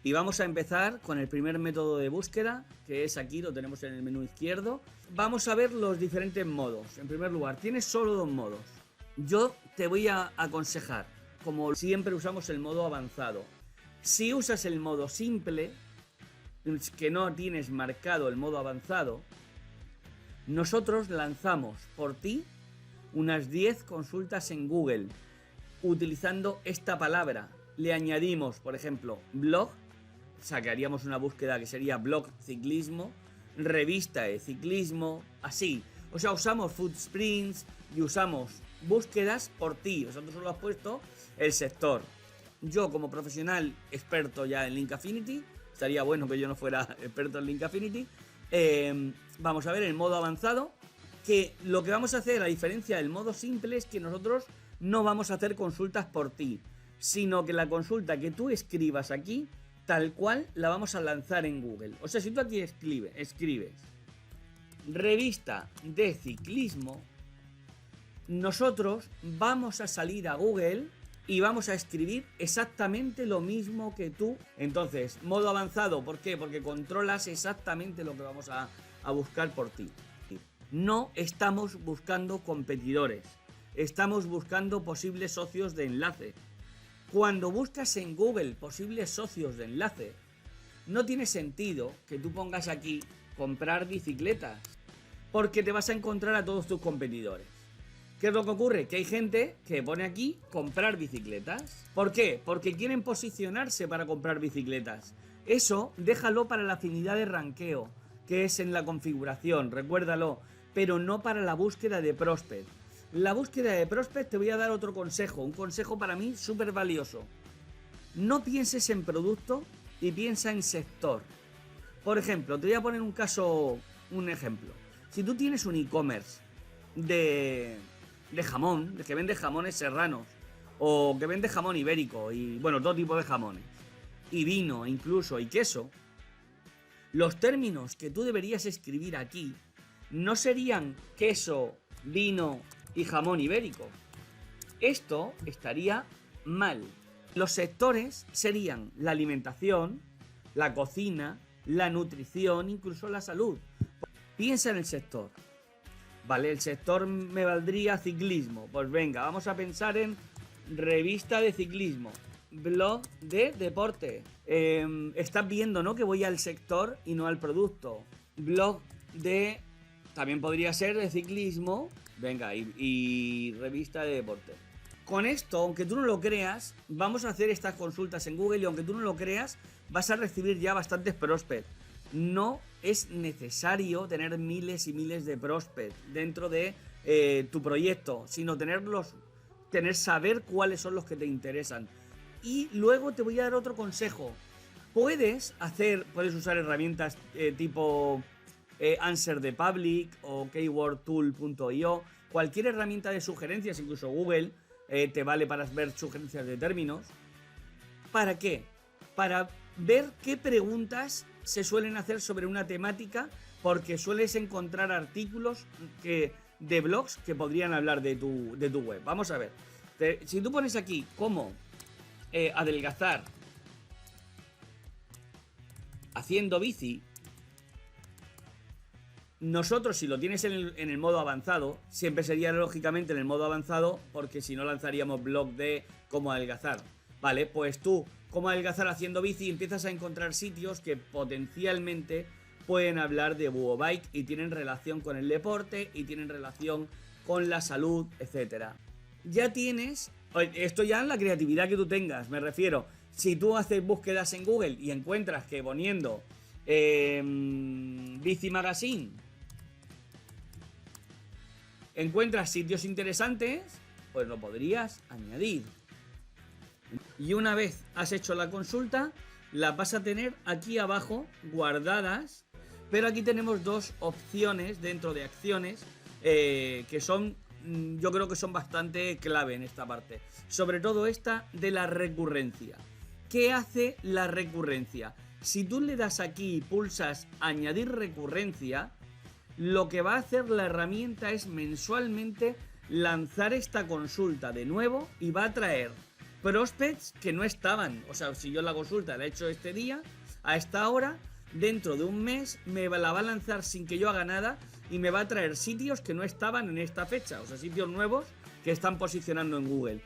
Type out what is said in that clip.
Y vamos a empezar con el primer método de búsqueda, que es aquí, lo tenemos en el menú izquierdo. Vamos a ver los diferentes modos. En primer lugar, tienes solo dos modos. Yo te voy a aconsejar, como siempre usamos el modo avanzado. Si usas el modo simple, que no tienes marcado el modo avanzado, nosotros lanzamos por ti unas 10 consultas en Google utilizando esta palabra. Le añadimos, por ejemplo, blog, sacaríamos una búsqueda que sería blog ciclismo, revista de ciclismo, así. O sea, usamos Footsprints y usamos búsquedas por ti. Vosotros solo has puesto el sector. Yo, como profesional experto ya en Link Affinity, estaría bueno que yo no fuera experto en Link Affinity. Vamos a ver el modo avanzado, que lo que vamos a hacer, a diferencia del modo simple, es que nosotros no vamos a hacer consultas por ti, sino que la consulta que tú escribas aquí, tal cual, la vamos a lanzar en Google. O sea, si tú aquí escribes revista de ciclismo, nosotros vamos a salir a Google y vamos a escribir exactamente lo mismo que tú. Entonces, modo avanzado, ¿por qué? Porque controlas exactamente lo que vamos a buscar por ti. No estamos buscando competidores, estamos buscando posibles socios de enlace. Cuando buscas en Google posibles socios de enlace, no tiene sentido que tú pongas aquí comprar bicicletas, porque te vas a encontrar a todos tus competidores. ¿Qué es lo que ocurre? Que hay gente que pone aquí comprar bicicletas. ¿Por qué? Porque quieren posicionarse para comprar bicicletas. Eso déjalo para la afinidad de ranqueo, que es en la configuración, recuérdalo, pero no para la búsqueda de prospect. La búsqueda de prospect te voy a dar otro consejo, un consejo para mí súper valioso. No pienses en producto y piensa en sector. Por ejemplo, te voy a poner un ejemplo. Si tú tienes un e-commerce de jamón, que vende jamones serranos, o que vende jamón ibérico, y bueno, todo tipo de jamones, y vino incluso, y queso, los términos que tú deberías escribir aquí no serían queso, vino y jamón ibérico. Esto estaría mal. Los sectores serían la alimentación, la cocina, la nutrición, incluso la salud. Piensa en el sector. Vale, el sector me valdría ciclismo. Pues venga, vamos a pensar en revista de ciclismo, blog de deporte. Estás viendo, ¿no?, que voy al sector y no al producto. Blog de... también podría ser de ciclismo. Venga, y revista de deporte. Con esto, aunque tú no lo creas, vamos a hacer estas consultas en Google y aunque tú no lo creas, vas a recibir ya bastantes prospects. No es necesario tener miles y miles de prospects dentro de tu proyecto, sino saber cuáles son los que te interesan. Y luego te voy a dar otro consejo. Puedes usar herramientas tipo Answer the Public o keywordtool.io, cualquier herramienta de sugerencias, incluso Google te vale para ver sugerencias de términos. ¿Para qué? Para ver qué preguntas se suelen hacer sobre una temática, porque sueles encontrar artículos de blogs que podrían hablar de tu web. Vamos a ver. Si tú pones aquí cómo adelgazar haciendo bici, nosotros, si lo tienes en el modo avanzado, siempre sería lógicamente en el modo avanzado, porque si no lanzaríamos blog de cómo adelgazar. Vale, pues tú, cómo adelgazar haciendo bici, empiezas a encontrar sitios que potencialmente pueden hablar de Buobike y tienen relación con el deporte y tienen relación con la salud, etcétera. Ya tienes, esto ya en la creatividad que tú tengas, me refiero. Si tú haces búsquedas en Google y encuentras que poniendo Bici Magazine encuentras sitios interesantes, pues lo podrías añadir. Y una vez has hecho la consulta, la vas a tener aquí abajo guardadas, pero aquí tenemos dos opciones dentro de acciones que son, yo creo que son bastante clave en esta parte. Sobre todo esta de la recurrencia. ¿Qué hace la recurrencia? Si tú le das aquí y pulsas añadir recurrencia, lo que va a hacer la herramienta es mensualmente lanzar esta consulta de nuevo y va a traer prospects que no estaban. O sea, si yo la consulta la he hecho este día, a esta hora, dentro de un mes me la va a lanzar sin que yo haga nada y me va a traer sitios que no estaban en esta fecha. O sea, sitios nuevos que están posicionando en Google.